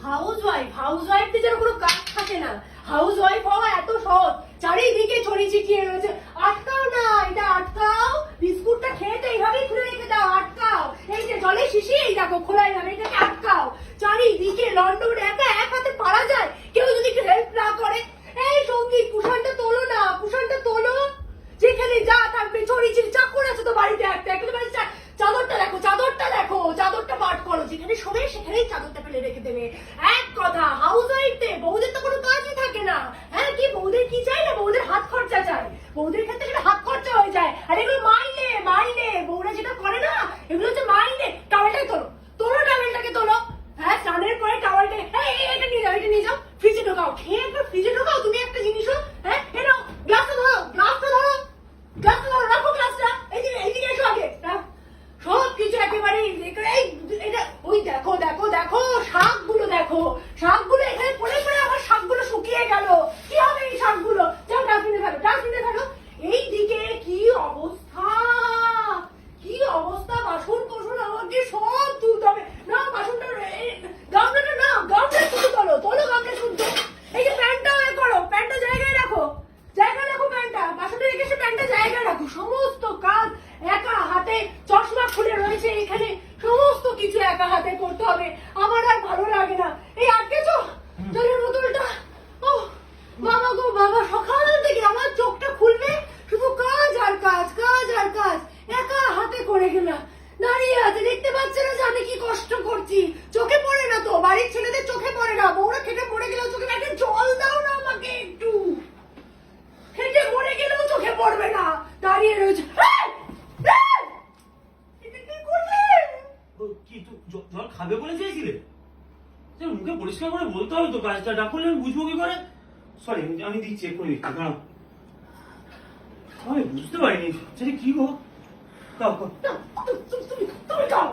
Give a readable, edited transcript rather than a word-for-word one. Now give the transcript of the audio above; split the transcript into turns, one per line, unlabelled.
House ওয়াইফদের যেন কোনো কাজ থাকে না। হাউস ওয়াইফ হওয়া এত সহজ, চারিদিকে ছড়িয়ে ছিটিয়ে রয়েছে। আটকাও না, এটা আটকাও, বিস্কুটটা খেয়ে তো এইভাবেই খুলে রেখে দাও, আটকাও। এই যে জলের শিশি, এই দেখো খোলা যাবে, এটাকে আটকাও। চারিদিকে লন্ডন, একা এক হাতে পারা যায়? কেউ যদি একটু হেল্প না করে। এই সঙ্গীত, কুশনটা তোলো না, কুশনটা তোলো। যেখানে যা থাকবে ছড়িয়ে ছিটিয়ে, চাকর আছে তো বাড়িতে একটা, একেবারে চাদরটা দেখো, চাদরটা পাঠ করো, যেখানে শোবে সেখানেই চাদরটা ফেলে রেখে দেবে। এক কথা, হাউস ওয়াইফদের বউদের তো কোনো কাজই থাকে না। হ্যাঁ, কি বউদের কি চাই না, বউদের হাত খরচা চাই। বউদের ক্ষেত্রে সেটা হাত খরচা হয়ে যায়। আর এগুলো মাইনে বউরা যেটা করে না, এগুলো হচ্ছে মাইনে। টাওয়েলটাকে তোলো টাওয়েলটাকে তোলো। হ্যাঁ, স্নানের পরে টাওয়েলটা, এটা নিয়ে যাও, ফ্রিজে ঢোকাও। খেয়ে একবার ফ্রিজে ঢোকাও তুমি একটা জিনিসও। হ্যাঁ, এনো গ্লাসটা ধরো, রাখো গ্লাসটা। এইদিকে এসো আগে। সব কিছু একেবারে ওই দেখো শাকগুলো এখানে পড়ে আমার শাকগুলো শুকিয়ে গেল। কি হবে এই শাকগুলো? যাও ডাস্টবিনে ফেলো। এইদিকে কি অবস্থা, বাসন কোসন আমাকে সব তুলতে হবে। না, বাসনটা গামলাটা শুধু তোলো গামলা শুদ্ধ। এই যে প্যান্টটাও করো, প্যান্টটা জায়গায় রাখো প্যান্টটা, বাসনটা রেখে সে প্যান্টটা জায়গায় রাখো। সমস্ত কাজ একা হাতে, চশমা খুলে রয়েছে এখানে, সমস্ত কিছু একা হাতে করতে হবে। আমার আর ভালো লাগে না। এই আটকেছো জলের বোতলটা। ও বাবা গো বাবা, সকাল থেকে আমার চোখটা খুলবে শুধু কাজ আর কাজ। একা হাতে করে গেলাম, দাঁড়িয়ে আছে, দেখতে পাচ্ছে না যে আমি কি কষ্ট করছি? চোখে পড়ে না তো, বাড়ির ছেলেদের চোখে পড়ে না। বউরা খেটে পড়ে গেলেও চোখে, একটা জল দাও না আমাকে একটু। খেটে পড়ে গেলেও চোখে পড়বে না, দাঁড়িয়ে রয়েছে।
কি জল খাবে বলে চেয়েছিলে? মুখে পরিষ্কার করে বলতে হবে তো, কাজটা না করলে আমি বুঝবো কি করে? সরি, আমি দিচ্ছি, এক্ষুনি দিচ্ছি, দাঁড়াও। আমি বুঝতে পারিনি সেটা কি গো।
তুমি খাও।